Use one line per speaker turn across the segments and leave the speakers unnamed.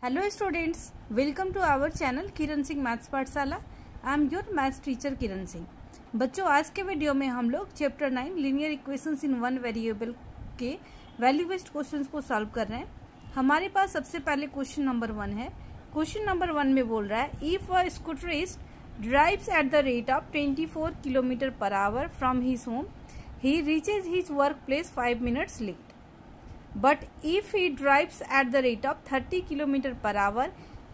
Hello students, welcome to our channel Kiran Singh maths Pathshala. I am your maths teacher Kiran Singh. बच्चों, आज के video में हम लोग chapter 9 linear equations in one variable के वैल्यू बेस्ड क्वेश्चंस को सॉल्व कर रहे हैं। हमारे पास सबसे पहले क्वेश्चन नंबर 1 है। क्वेश्चन नंबर 1 में बोल रहा है, if a scooterist drives at the rate of 24 kilometre per hour from his home, he reaches his work place 5 minutes late. But if he drives at the rate of 30 km per hour,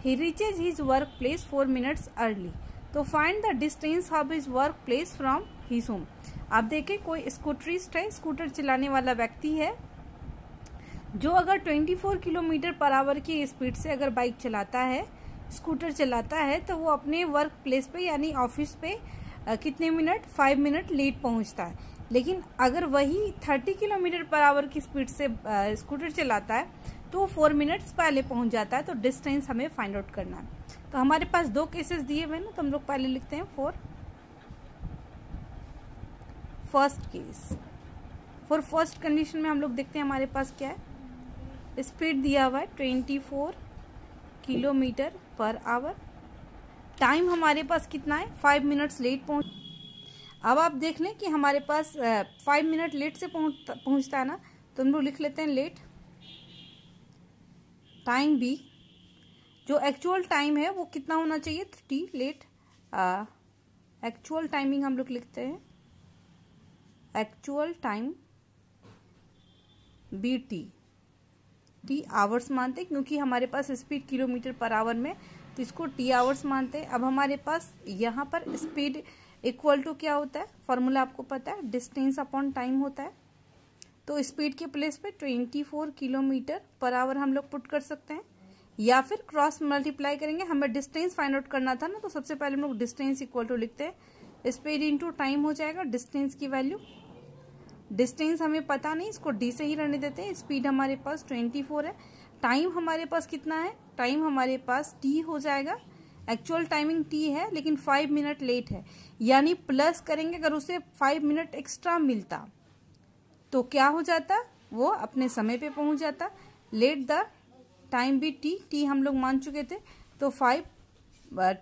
he reaches his workplace 4 minutes early. तो find the distance of his workplace from his home. आप देखें, कोई स्कूटरिस्ट है, scooter चलाने वाला व्यक्ति है जो अगर 24 किलोमीटर पर आवर की स्पीड से अगर बाइक चलाता है, स्कूटर चलाता है, तो वो अपने वर्क प्लेस पे यानी ऑफिस पे कितने मिनट, 5 मिनट लेट पहुंचता है। लेकिन अगर वही 30 किलोमीटर पर आवर की स्पीड से स्कूटर चलाता है तो 4 मिनट्स पहले पहुंच जाता है। तो डिस्टेंस हमें फाइंड आउट करना है। तो हमारे पास दो केसेस दिए हुए ना, तो हम लोग पहले लिखते हैं for first case. For first condition में हम लोग देखते हैं हमारे पास क्या है। स्पीड दिया हुआ है 24 किलोमीटर पर आवर। टाइम हमारे पास कितना है, 5 मिनट्स लेट पहुंच। अब आप देख लें कि हमारे पास 5 मिनट लेट से पहुंचता है ना, तो हम लोग लिख लेते हैं लेट। टाइम बी, जो एक्चुअल टाइम है वो कितना होना चाहिए, टी लेट। एक्चुअल टाइमिंग हम लोग लिखते हैं, actual time be t hours मानते हैं, क्योंकि हमारे पास स्पीड किलोमीटर पर आवर में, तो इसको टी आवर्स मानते हैं। अब हमारे पास यहाँ पर स्पीड इक्वल टू क्या होता है, फॉर्मूला आपको पता है, डिस्टेंस अपॉन टाइम होता है। तो स्पीड के प्लेस पे 24 किलोमीटर पर आवर हम लोग पुट कर सकते हैं, या फिर क्रॉस मल्टीप्लाई करेंगे। हमें डिस्टेंस फाइंड आउट करना था ना, तो सबसे पहले हम लोग डिस्टेंस इक्वल टू लिखते हैं, स्पीड इंटू टाइम हो जाएगा। डिस्टेंस की वैल्यू, डिस्टेंस हमें पता नहीं, इसको डी से ही रहने देते हैं। स्पीड हमारे पास 24 है, टाइम हमारे पास कितना है, टाइम हमारे पास टी हो जाएगा। एक्चुअल टाइमिंग टी है लेकिन 5 मिनट लेट है, यानी प्लस करेंगे, अगर उसे 5 मिनट एक्स्ट्रा मिलता तो क्या हो जाता, वो अपने समय पे पहुंच जाता। लेट द टाइम भी टी हम लोग मान चुके थे, तो 5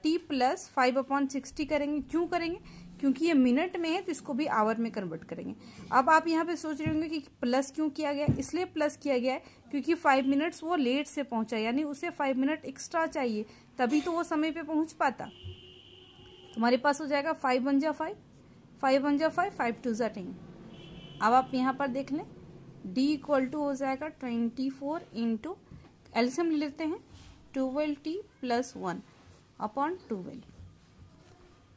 टी प्लस 5/60 करेंगे। क्यों करेंगे, क्योंकि ये मिनट में है तो इसको भी आवर में कन्वर्ट करेंगे। अब आप यहाँ पे सोच रहे होंगे कि प्लस क्यों किया गया, इसलिए प्लस किया गया है क्योंकि 5 मिनट्स वो लेट से पहुंचा, यानी उसे 5 मिनट एक्स्ट्रा चाहिए, तभी तो वो समय पे पहुंच पाता। तुम्हारे पास हो जाएगा 5 1 जा 5, 5 1 जा 5, 5 2 जा 10। अब आप यहाँ पर देख लें, D इक्वल टू हो जाएगा 24 इंटू एलसीएम ले लेते हैं 12t प्लस 1 अपॉन 12।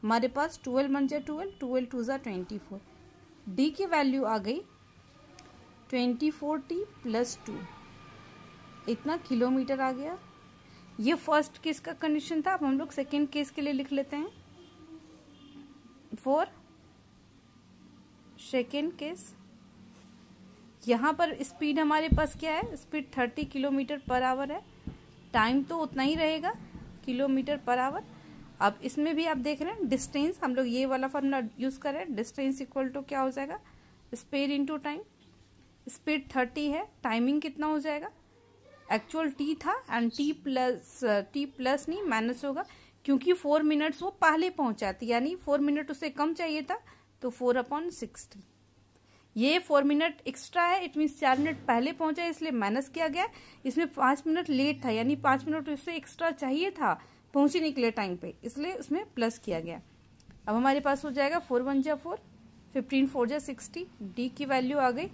हमारे पास 12 1 जा 12, 12 2 जा 24। D की वैल्यू आ गई 24t प्लस 2, इतना किलोमीटर आ गया। ये फर्स्ट केस का कंडीशन था। अब हम लोग सेकेंड केस के लिए लिख लेते हैं, फॉर सेकेंड केस। यहां पर स्पीड हमारे पास क्या है, स्पीड 30 किलोमीटर पर आवर है, टाइम तो उतना ही रहेगा, किलोमीटर पर आवर। अब इसमें भी आप देख रहे हैं डिस्टेंस, हम लोग ये वाला फॉर्मूला यूज कर रहे हैं। डिस्टेंस इक्वल टू क्या हो जाएगा, स्पीड इंटू टाइम। स्पीड 30 है, टाइमिंग कितना हो जाएगा, एक्चुअल टी था एंड टी प्लस नहीं माइनस होगा, क्योंकि 4 मिनट्स वो पहले पहुंचाती, यानी 4 मिनट उसे कम चाहिए था, तो 4/60। ये 4 मिनट एक्स्ट्रा है, इट मीन 4 मिनट पहले पहुंचा, इसलिए माइनस किया गया। इसमें 5 मिनट लेट था, यानी 5 मिनट उससे एक्स्ट्रा चाहिए था पहुंचने के लिए टाइम पे, इसलिए उसमें प्लस किया गया। अब हमारे पास हो जाएगा 4 1 जा 4, 15 4 जा 60। डी की वैल्यू आ गई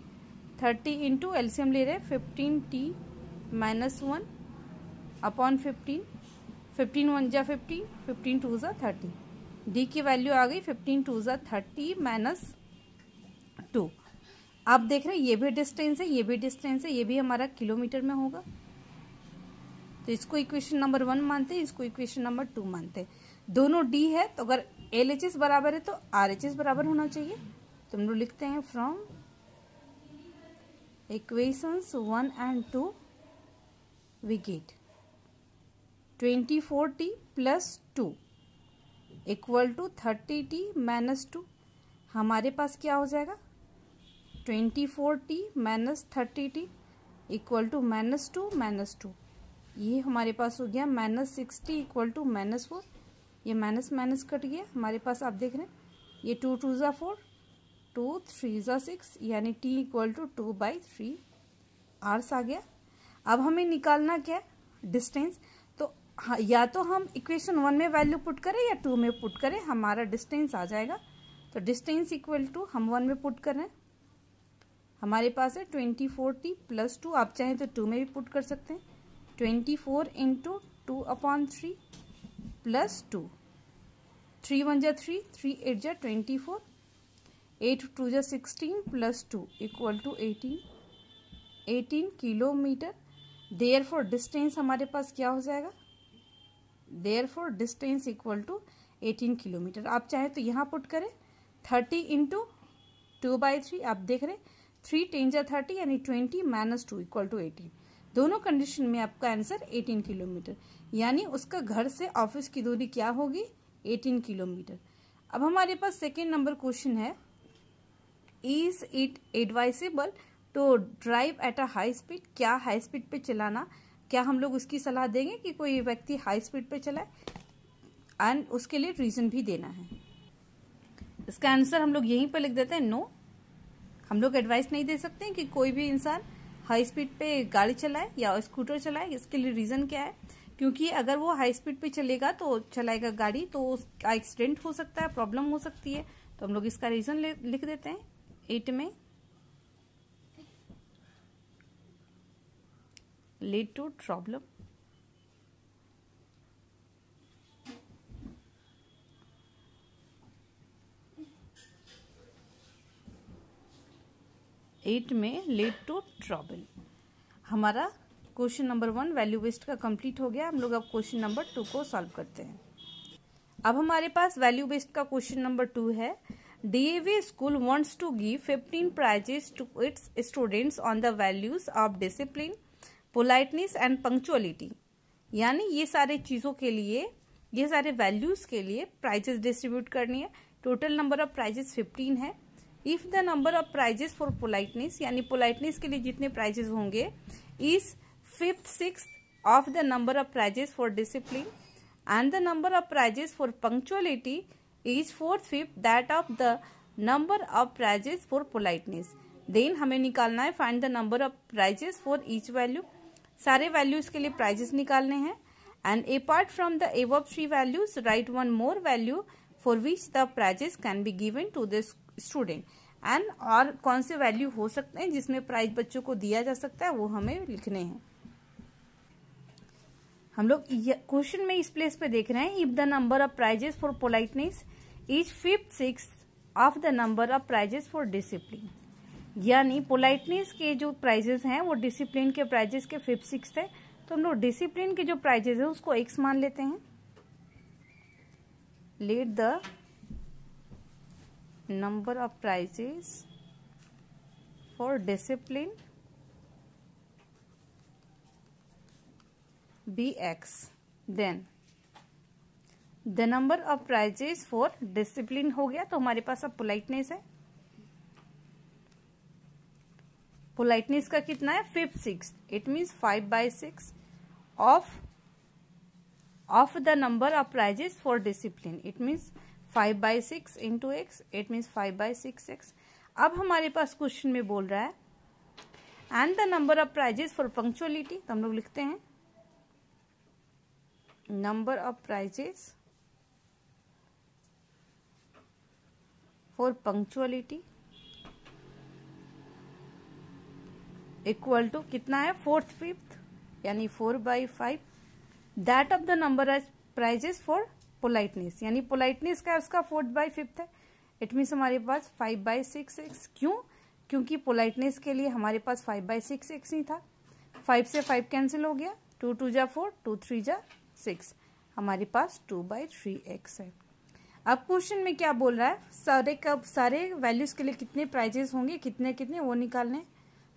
30 इंटू एलसीएम ले रहे 15t माइनस 1 अपॉन 15, 15 1 जा 15, 15 2 जा 30। डी की वैल्यू आ गई 15 2 जा 30 माइनस 2। आप देख रहे हैं ये भी डिस्टेंस है, ये भी डिस्टेंस है, ये भी हमारा किलोमीटर में होगा, तो इसको इक्वेशन नंबर 1 मानते हैं, इसको इक्वेशन नंबर 2 मानते हैं। दोनों डी है, तो अगर LHS बराबर है तो RHS बराबर होना चाहिए। तो हम लोग लिखते हैं from equations 1 and 2 we get 24t plus 2 equal to 30t minus 2। हमारे पास क्या हो जाएगा, 24t minus 30t equal to -2 -2। ये हमारे पास हो गया -60 इक्वल टू -4, ये माइनस माइनस कट गया हमारे पास, आप देख रहे हैं ये 2 2 ज़ा 4, 2 3 ज़ा 6, यानी t इक्वल टू 2/3 आवर्स आ गया। अब हमें निकालना क्या है, डिस्टेंस। तो या तो हम इक्वेशन 1 में वैल्यू पुट करें या 2 में पुट करें, हमारा डिस्टेंस आ जाएगा। तो डिस्टेंस इक्वल टू हम 1 में पुट कर रहे हैं, हमारे पास है 24t + 2, आप चाहें तो 2 में भी पुट कर सकते हैं, 24 × 2/3 + 2, 3 1 = 3, 3 8 = 24, 8 2 = 16 + 2 equal to 18 kilometre. Therefore distance हमारे पास क्या हो जाएगा, therefore distance equal to 18 kilometre. आप चाहे तो यहाँ पुट करें 30 × 2/3, आप देख रहे 3 10 = 30 यानी 20 - 2 इक्वल टू 18। दोनों कंडीशन में आपका आंसर 18 किलोमीटर, यानी उसका घर से ऑफिस की दूरी क्या होगी, 18 किलोमीटर। अब हमारे पास सेकेंड नंबर क्वेश्चन है, is it advisable to drive at a high speed, क्या हाई स्पीड पे चलाना, क्या हम लोग उसकी सलाह देंगे कि कोई व्यक्ति हाई स्पीड पे चलाए, एंड उसके लिए रीजन भी देना है। इसका आंसर हम लोग यहीं पर लिख देते हैं, नो। हम लोग एडवाइस नहीं दे सकते हैं कि कोई भी इंसान हाई स्पीड पे गाड़ी चलाए या स्कूटर चलाए। इसके लिए रीजन क्या है, क्योंकि अगर वो हाई स्पीड पे चलेगा तो चलाएगा गाड़ी तो उसका एक्सीडेंट हो सकता है, प्रॉब्लम हो सकती है। तो हम लोग इसका रीजन लिख देते हैं 8 में, लीड टू प्रॉब्लम। एट में लीड टू ट्रबल। हमारा क्वेश्चन नंबर 1 वैल्यू बेस्ड का कंप्लीट हो गया। हम लोग अब क्वेश्चन नंबर 2 को सॉल्व करते हैं। अब हमारे पास वैल्यू बेस्ड का क्वेश्चन नंबर 2 है, DAV school wants to give 15 prizes to its students on the values of discipline, politeness and punctuality. यानी ये सारे चीजों के लिए, ये सारे वैल्यूज के लिए प्राइजेस डिस्ट्रीब्यूट करनी है। टोटल नंबर ऑफ प्राइजेस 15 है। If the number of prizes for politeness, यानी पोलाइटनेस के लिए जितने प्राइजेस होंगे, is 5th 6th of the number of prizes for discipline, and the number of prizes for punctuality is 4th 5th that of the number of prizes for politeness, then हमें निकालना है find the number of prizes for each value. सारे values के लिए prizes निकालने हैं। And apart from the above 3 values right one more value for which the prizes can be given to the student. And और कौन से value हो सकते हैं जिसमें प्राइज बच्चों को दिया जा सकता है, वो हमें लिखने हैं। हम लोग क्वेश्चन में इस प्लेस पे देख रहे हैं, if the number of prizes for politeness is 5th 6th of the number of prizes for discipline, यानी पोलाइटनेस के जो प्राइजेस हैं वो डिसिप्लिन के प्राइजेस के 5th 6th है। तो हम लोग डिसिप्लिन के जो प्राइजेस है उसको x मान लेते हैं। Let the number of prizes for discipline be x, then the number of prizes for discipline हो गया। तो हमारे पास अब पोलाइटनेस है, पोलाइटनेस का कितना है 5th 6th, it means 5/6 of the number of prizes for discipline, it means 5/6 into x, it means 5/6x। अब हमारे पास क्वेश्चन में बोल रहा है and the number of prizes for punctuality, तो हम लोग लिखते हैं number of prizes for punctuality equal to कितना है 4th 5th, यानी 4/5 that of the number of prizes for politeness, यानी पोलाइटनेस का उसका 4/5 है। इट मीन्स हमारे पास 5/6x। क्यों? क्योंकि पोलाइटनेस के लिए हमारे पास 5/6x ही था। 5 से 5 कैंसिल हो गया, 2 2 = 4, 2 3 = 6, हमारे पास 2/3x है। अब क्वेश्चन में क्या बोल रहा है, सारे वैल्यूज के लिए कितने प्राइजेस होंगे, कितने कितने वो निकालने।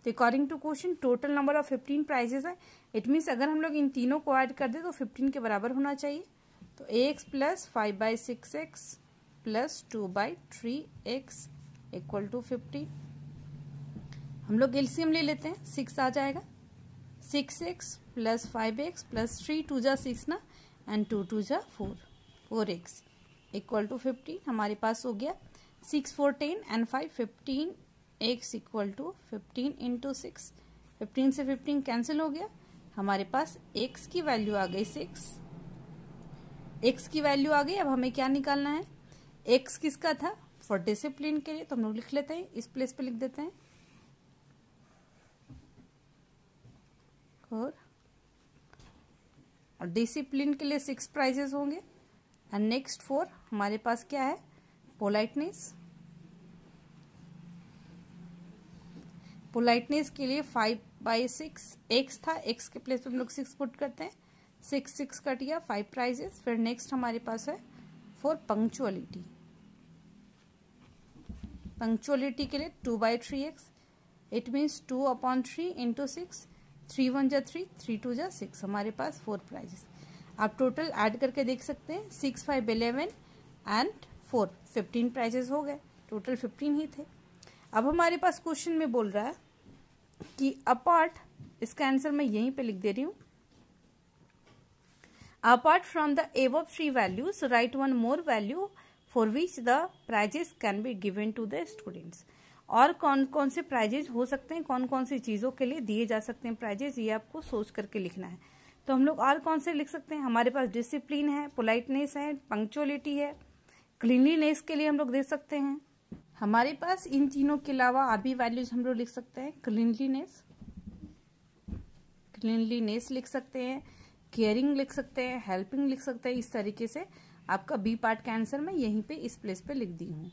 तो according to question total number of 15 prizes है। इट मीन्स अगर हम लोग इन तीनों को ऐड कर दे तो 15 के बराबर होना चाहिए। तो ax + 5/6x + 2/3x equal to 15। हम लोग एलसीएम ले लेते हैं, 6 आ जाएगा, 6x प्लस 5x प्लस 3 2 जा 6 ना, एंड 2 2 जा 4, 4x इक्वल टू 15 हमारे पास हो गया। 6 4 10 and 5 15x equal to 15 into 6, 15 से 15 कैंसिल हो गया, हमारे पास x की वैल्यू आ गई 6, x की वैल्यू आ गई। अब हमें क्या निकालना है, x किसका था, फॉर डिसिप्लिन के लिए, तो हम लोग लिख लेते हैं, इस प्लेस पे लिख देते हैं, और डिसिप्लिन के लिए 6 प्राइजेस होंगे। एंड नेक्स्ट 4 हमारे पास क्या है, पोलाइटनेस, पोलाइटनेस के लिए 5/6 x था, x के प्लेस पे हम लोग 6 पुट करते हैं, 6 6 कट गया, 5 प्राइजेस। फिर नेक्स्ट हमारे पास है 4 पंक्चुअलिटी, पंक्चुअलिटी के लिए 2/3x, इट मीन्स 2/3 इंटू 6, 3 1 जा 3, 3 2 जा 6, हमारे पास 4 प्राइजेस। आप टोटल ऐड करके देख सकते हैं, 6 5 11 एंड 4 15 प्राइजेस हो गए, टोटल 15 ही थे। अब हमारे पास क्वेश्चन में बोल रहा है कि अपार्ट, इसका आंसर मैं यहीं पे लिख दे रही हूं, apart from the above 3 values right one more value for which the prizes can be given to the students. और कौन कौन से प्राइजेज हो सकते हैं, कौन कौन सी चीजों के लिए दिए जा सकते हैं प्राइजेज, ये आपको सोच करके लिखना है। तो हम लोग और कौन से लिख सकते हैं, हमारे पास डिसिप्लिन है, पोलाइटनेस है, पंक्चुअलिटी है, क्लीनलीनेस के लिए हम लोग दे सकते हैं। हमारे पास इन तीनों के अलावा और भी वैल्यूज हम लोग लिख सकते हैं, क्लीनलीनेस, क्लीनलीनेस लिख सकते हैं, केयरिंग लिख सकते हैं, हेल्पिंग लिख सकते हैं। इस तरीके से आपका बी पार्ट का आंसर मैं यहीं पे इस प्लेस पे लिख दी हूँ।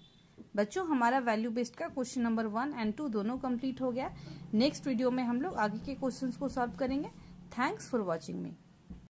बच्चों हमारा वैल्यू बेस्ड का क्वेश्चन नंबर 1 एंड 2 दोनों कंप्लीट हो गया। नेक्स्ट वीडियो में हम लोग आगे के क्वेश्चंस को सॉल्व करेंगे। Thanks for watching me.